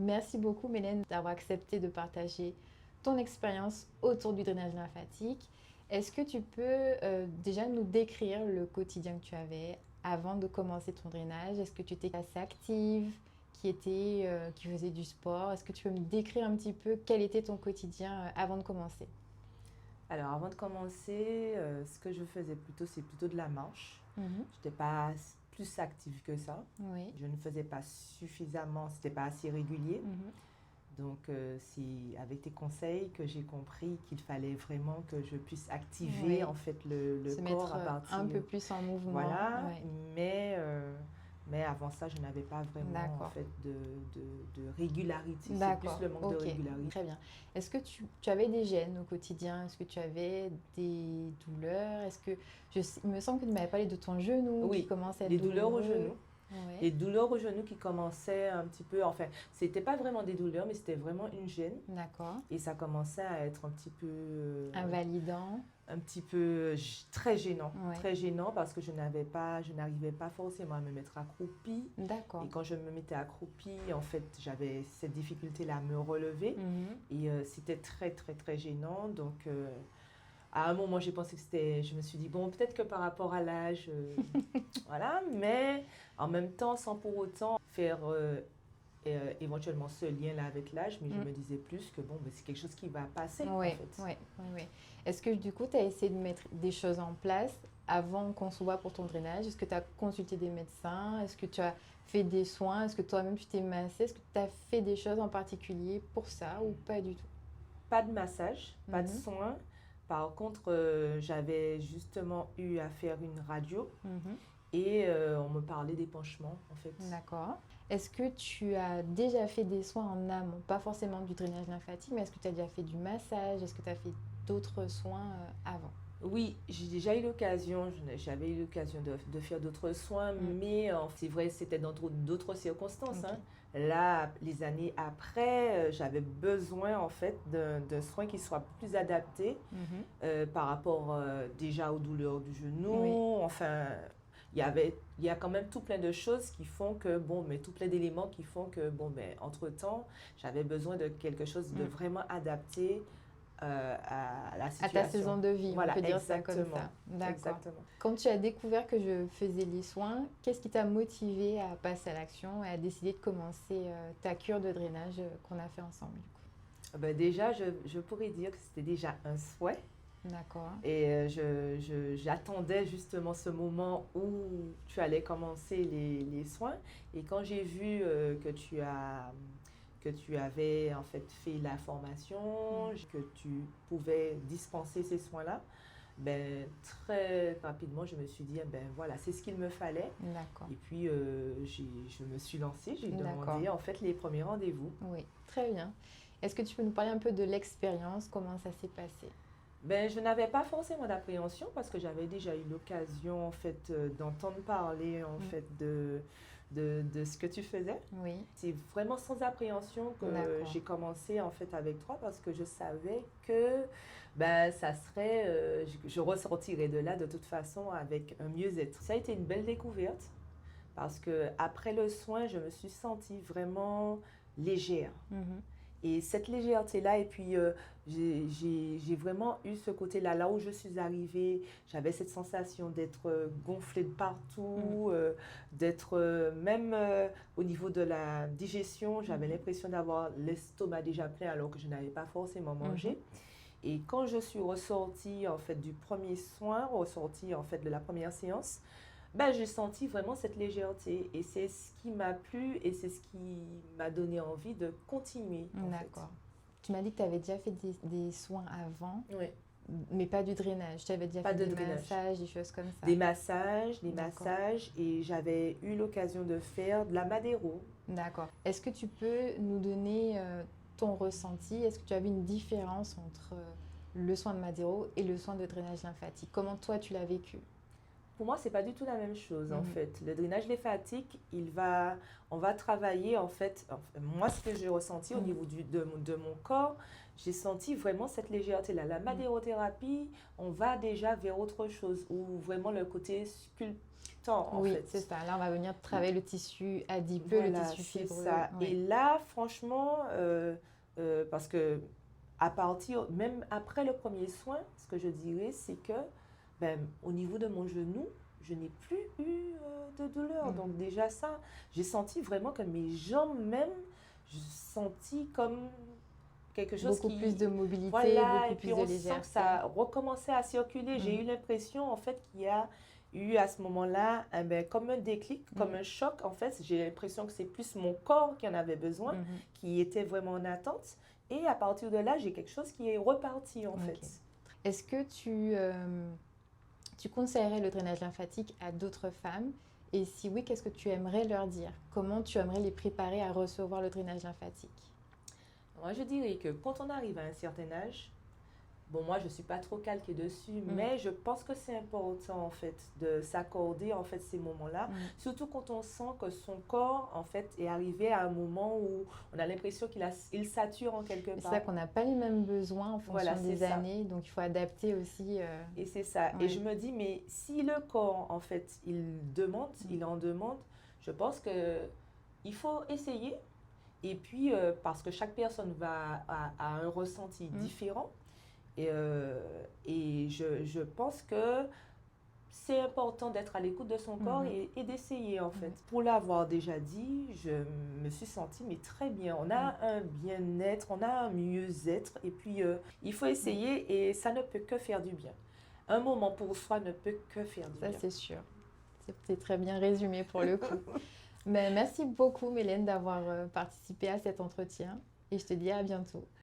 Merci beaucoup, Mélène, d'avoir accepté de partager ton expérience autour du drainage lymphatique. Est-ce que tu peux déjà nous décrire le quotidien que tu avais avant de commencer ton drainage? Est-ce que tu étais assez active, qui faisait du sport? Est-ce que tu peux me décrire un petit peu quel était ton quotidien avant de commencer? Alors, avant de commencer, ce que je faisais plutôt, c'est plutôt de la marche. Mhm. Je n'étais pas plus active que ça. Oui. Je ne faisais pas suffisamment, c'était pas assez régulier. Mhm. Donc, c'est avec tes conseils que j'ai compris qu'il fallait vraiment que je puisse activer Oui. en fait le Se corps mettre à partir. un peu plus en mouvement. Voilà, Ouais. mais avant ça, je n'avais pas vraiment en D'accord. fait de régularité. C'est plus D'accord, le manque de ok, régularité. très bien. Est-ce que tu avais des gènes au quotidien? Est-ce que tu avais des douleurs? Il me semble que tu m'avais parlé de ton genou qui Oui, commence à être les douleurs au douloureux. genou. Ouais. Les douleurs au genou qui commençaient un petit peu, enfin, c'était pas vraiment des douleurs, mais c'était vraiment une gêne. D'accord. Et ça commençait à être Invalidant. un petit peu très gênant. Ouais. Très gênant parce que je n'arrivais pas forcément à me mettre accroupie. D'accord. Et quand je me mettais accroupie, en fait, j'avais cette difficulté-là à me relever. Mhm. Et c'était très, très, très gênant. Donc, à un moment, j'ai pensé je me suis dit, bon, peut-être que par rapport à l'âge, voilà, mais en même temps, sans pour autant faire éventuellement ce lien-là avec l'âge, mais je me disais plus que bon, ben, c'est quelque chose qui va passer, Oui, en fait. oui, oui, oui. Est-ce que du coup, tu as essayé de mettre des choses en place avant qu'on se voit pour ton drainage? Est-ce que tu as consulté des médecins? Est-ce que tu as fait des soins? Est-ce que toi-même tu t'es massé? Est-ce que tu as fait des choses en particulier pour ça ou pas du tout? Pas de massage, pas de soins. Par contre, j'avais justement eu à faire une radio et on me parlait d'épanchement, en fait. D'accord. Est-ce que tu as déjà fait des soins en amont? Pas forcément du drainage lymphatique, mais est-ce que tu as déjà fait du massage? Est-ce que tu as fait d'autres soins avant? Oui, j'ai déjà eu l'occasion, j'avais eu l'occasion de faire d'autres soins, mais c'est vrai, c'était dans d'autres circonstances. Ok. Hein. Là, les années après, j'avais besoin en fait d'un soin qui soit plus adapté par rapport déjà aux douleurs du genou. Oui. Enfin, il y a quand même tout plein de choses qui font que, bon, mais tout plein d'éléments qui font que, bon, mais entre-temps, j'avais besoin de quelque chose de vraiment adapté à la situation. À ta saison de vie, Voilà, on peut dire ça comme exactement. ça. D'accord. Exactement. Quand tu as découvert que je faisais les soins, qu'est-ce qui t'a motivé à passer à l'action et à décider de commencer ta cure de drainage qu'on a fait ensemble du coup? Ben déjà, je pourrais dire que c'était déjà un souhait. D'accord. Et j'attendais justement ce moment où tu allais commencer les soins. Et quand j'ai vu que tu avais en fait la formation, que tu pouvais dispenser ces soins-là, ben, très rapidement, je me suis dit, ben voilà, c'est ce qu'il me fallait. D'accord. Et puis, je me suis lancée, j'ai demandé en fait les premiers rendez-vous. Oui, très bien. Est-ce que tu peux nous parler un peu de l'expérience, comment ça s'est passé? Ben, je n'avais pas forcément d'appréhension parce que j'avais déjà eu l'occasion en fait d'entendre parler en fait de ce que tu faisais. Oui. C'est vraiment sans appréhension que j'ai commencé en fait avec toi parce que je savais que ben, ça serait, je ressortirais de là de toute façon avec un mieux-être. Ça a été une belle découverte parce que après le soin, je me suis sentie vraiment légère. Et cette légèreté-là, et puis j'ai vraiment eu ce côté-là, là où je suis arrivée, j'avais cette sensation d'être gonflée de partout, d'être même au niveau de la digestion, j'avais l'impression d'avoir l'estomac déjà plein alors que je n'avais pas forcément mangé. Et quand je suis ressortie en fait du premier soin, ressortie en fait de la première séance, ben, j'ai senti vraiment cette légèreté et c'est ce qui m'a plu et c'est ce qui m'a donné envie de continuer. D'accord. Tu m'as dit que tu avais déjà fait des soins avant, oui. Mais pas du drainage. Tu avais déjà fait des massages, des choses comme ça. Des massages et j'avais eu l'occasion de faire de la madéro. D'accord. Est-ce que tu peux nous donner ton ressenti? Est-ce que tu as vu une différence entre le soin de madéro et le soin de drainage lymphatique? Comment toi tu l'as vécu? Pour moi, c'est pas du tout la même chose, en fait. Le drainage lymphatique, on va travailler, en fait, moi, ce que j'ai ressenti au niveau de mon corps, j'ai senti vraiment cette légèreté-là. La madérothérapie, on va déjà vers autre chose, ou vraiment le côté sculptant, en fait. Oui, c'est ça. Là, on va venir travailler le tissu adipeux, le tissu fibreux. Ça. Oui. Et là, franchement, parce que même après le premier soin, ce que je dirais, c'est que au niveau de mon genou, je n'ai plus eu de douleur. Donc déjà ça, j'ai senti vraiment que mes jambes même, je sentis comme quelque chose beaucoup plus de mobilité, voilà, beaucoup et puis plus de on légèreté. sent que ça recommençait à circuler. J'ai eu l'impression en fait qu'il y a eu à ce moment-là comme un déclic, comme un choc. En fait, j'ai l'impression que c'est plus mon corps qui en avait besoin, qui était vraiment en attente. Et à partir de là, j'ai quelque chose qui est reparti en fait. Est-ce que tu conseillerais le drainage lymphatique à d'autres femmes? Et si oui, qu'est-ce que tu aimerais leur dire? Comment tu aimerais les préparer à recevoir le drainage lymphatique? Moi, je dirais que quand on arrive à un certain âge, bon, moi, je ne suis pas trop calquée dessus, mais je pense que c'est important, en fait, de s'accorder, en fait, ces moments-là. Surtout quand on sent que son corps, en fait, est arrivé à un moment où on a l'impression qu'il sature en quelque part. C'est ça qu'on n'a pas les mêmes besoins en fonction des années, donc il faut adapter aussi. Et c'est ça. Ouais. Et je me dis, mais si le corps, en fait, il en demande, je pense qu'il faut essayer. Et puis, parce que chaque personne a un ressenti différent. Et je pense que c'est important d'être à l'écoute de son corps et d'essayer, en fait. Pour l'avoir déjà dit, je me suis sentie mais très bien. On a un bien-être, on a un mieux-être. Et puis, il faut essayer et ça ne peut que faire du bien. Un moment pour soi ne peut que faire du bien. Ça, c'est sûr. C'est très bien résumé pour le coup. Mais merci beaucoup, Mélène, d'avoir participé à cet entretien. Et je te dis à bientôt.